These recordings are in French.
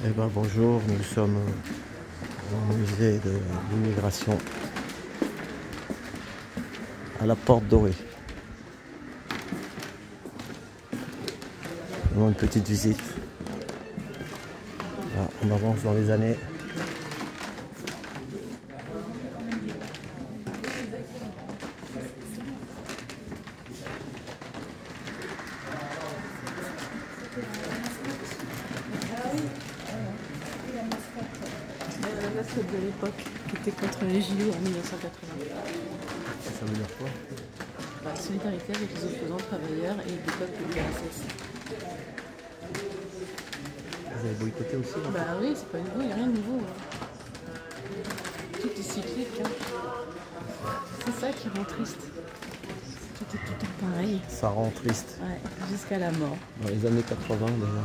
Eh ben bonjour, nous sommes au musée de l'immigration à la Porte Dorée. Une petite visite. Là, on avance dans les années. La mascotte de l'époque qui était contre les JO en 1980. Ça veut dire quoi? Solidarité avec les opposants travailleurs et du peuple de l'URSS. Vous avez boycotté aussi là? Bah oui, c'est pas nouveau, il n'y a rien de nouveau. Tout est cyclique. Hein. C'est ça qui rend triste. Tout est tout le temps pareil. Ça rend triste. Ouais, jusqu'à la mort. Dans les années 80 déjà.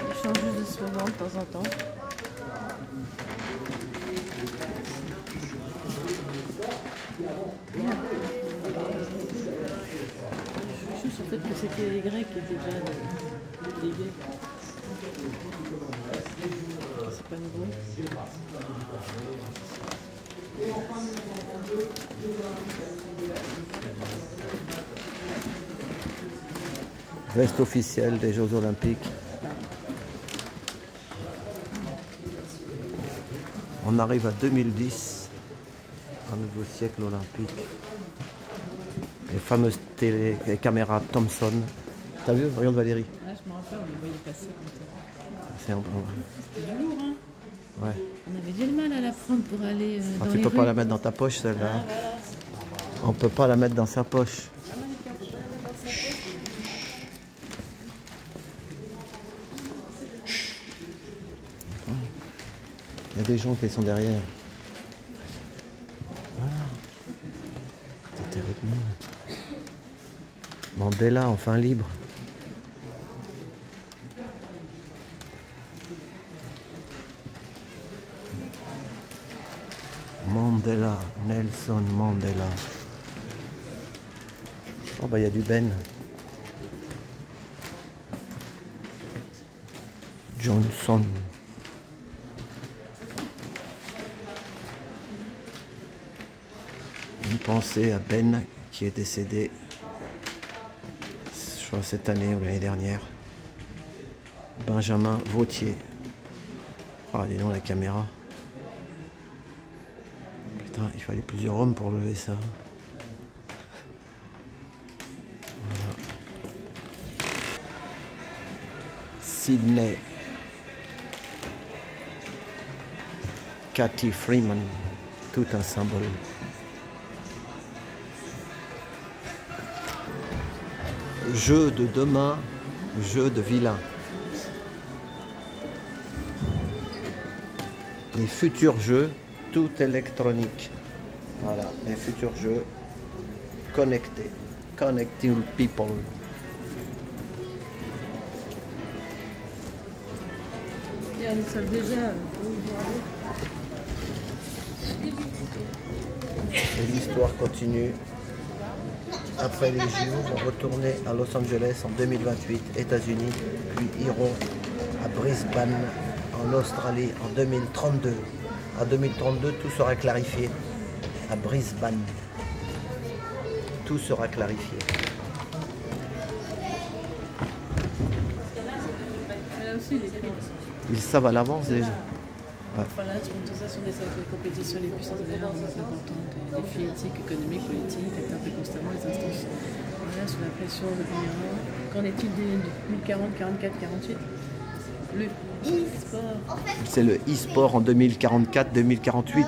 Je change juste de slogan de temps en temps. Je suis sur le fait que c'était les Grecs qui étaient déjà des gays. C'est pas nouveau. Veste officielle des Jeux Olympiques. On arrive à 2010, un nouveau siècle olympique. Les fameuses les caméras Thomson. T'as vu? Regarde Valérie. Ah, je me rappelle, on les voyait passer comme ça. C'est un... C'était du lourd, hein. Ouais. On avait du mal à la prendre pour aller Ah, dans tu les peux rues. pas la mettre dans ta poche celle-là. Ah, voilà. On peut pas la mettre dans sa poche. Il y a des gens qui sont derrière. Voilà. C'est terrible. Mandela, enfin libre. Mandela, Nelson Mandela. Oh bah il y a du Ben. Johnson. Une pensée à Ben qui est décédé, je crois cette année ou l'année dernière. Benjamin Vautier. Ah, dis donc la caméra. Putain, il fallait plusieurs hommes pour lever ça. Voilà. Sydney. Cathy Freeman. Tout un symbole. Jeu de demain, jeu de vilain. Les futurs jeux, tout électronique. Voilà, les futurs jeux connectés. Connecting people. Et on est déjà. Et l'histoire continue. Après les JO, vont retourner à Los Angeles en 2028, États-Unis, puis iront à Brisbane, en Australie, en 2032. En 2032, tout sera clarifié. À Brisbane, tout sera clarifié. Là aussi, les prix. Ils savent à l'avance déjà. Voilà, tout ça sont des compétitions les puissances de l'air, les plus importantes, les défis éthiques, économiques, politiques, atteint constamment les instances. Voilà, sous la pression de numéro. Qu'en est-il des 2040, 44, 48? Le e-sport. C'est le e-sport en 2044-2048.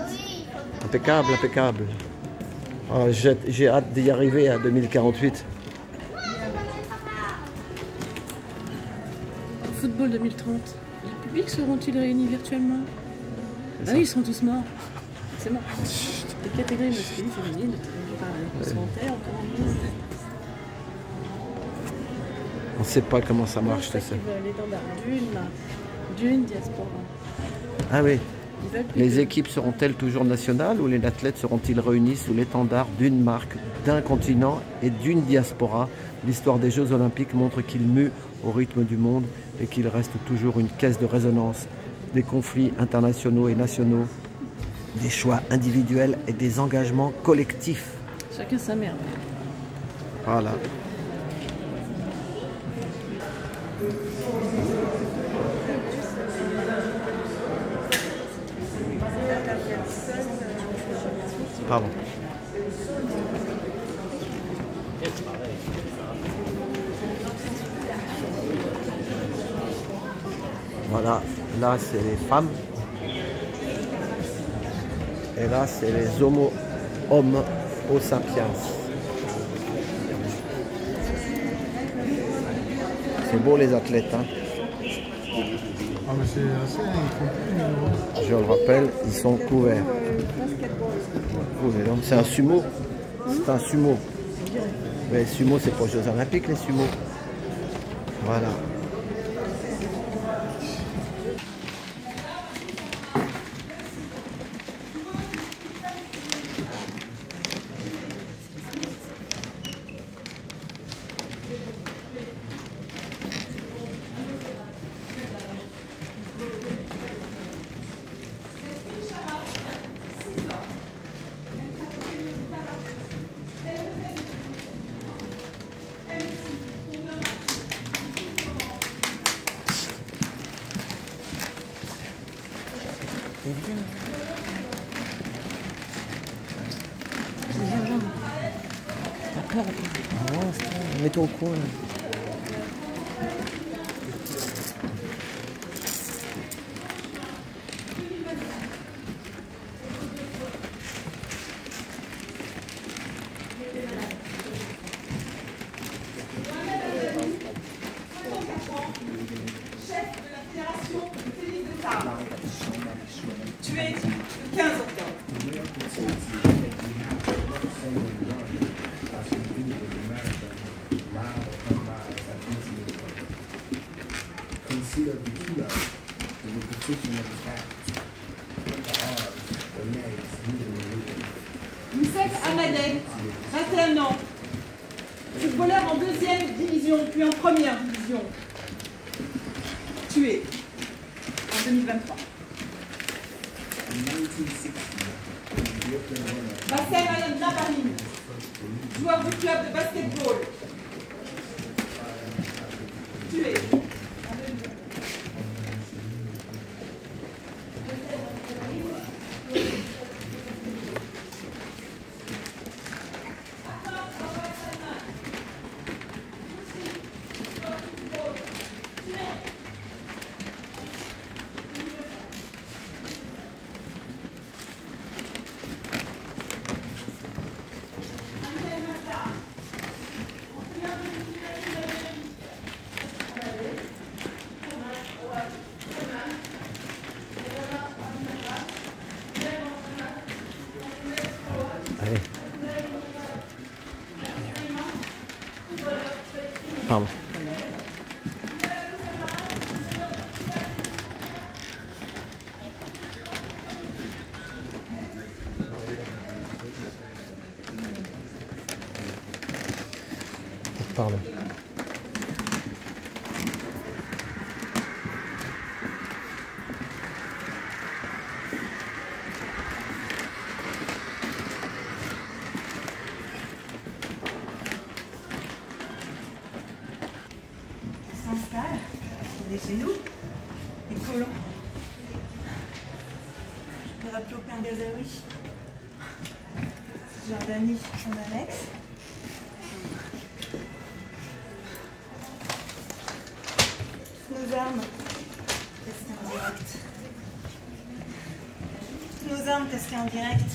Impeccable, impeccable. Oh, j'ai hâte d'y arriver à 2048. Football 2030. Les publics seront-ils réunis virtuellement? Ah oui, ils seront tous morts. C'est mort. Les catégories masculines, féminines, complémentaires, On ne sait pas comment ça marche, tout ça. l'étendard d'une diaspora. Ah oui. Ils veulent plus Les de- équipes seront-elles toujours nationales ou les athlètes seront-ils réunis sous l'étendard d'une marque, d'un continent et d'une diaspora? L'histoire des Jeux Olympiques montre qu'ils muent au rythme du monde et qu'il reste toujours une caisse de résonance des conflits internationaux et nationaux, des choix individuels et des engagements collectifs. Chacun sa merde. Voilà. Pardon. Voilà, là c'est les femmes. Et là c'est les hommes sapiens. C'est beau les athlètes, hein. Ah mais c'est assez, Je le rappelle, ils sont couverts. C'est un sumo. C'est un sumo. Mais les sumo, c'est pour les Jeux Olympiques, les sumo. Voilà. Mets-toi au coin. Chef de la Fédération de tennis de table. Tué le 15 octobre. Conceal the kilo, the repetition of his acts, the arms, the legs, moving the rhythm. Youssef Amadeg, 21 ans. Footballeur en 2e division, puis en 1re division. Tué en 2023. In 1960, the Brooklyn winner, Bassem Nabaline, joueur du club de basketball. Tué. Allez. Pardon. Pardon. S'installe, on est chez nous, et collant. Je peux rappeler au Père Gazaoui. Jordanie, son annexe. Nos armes, testées en direct. Nos armes testées en direct.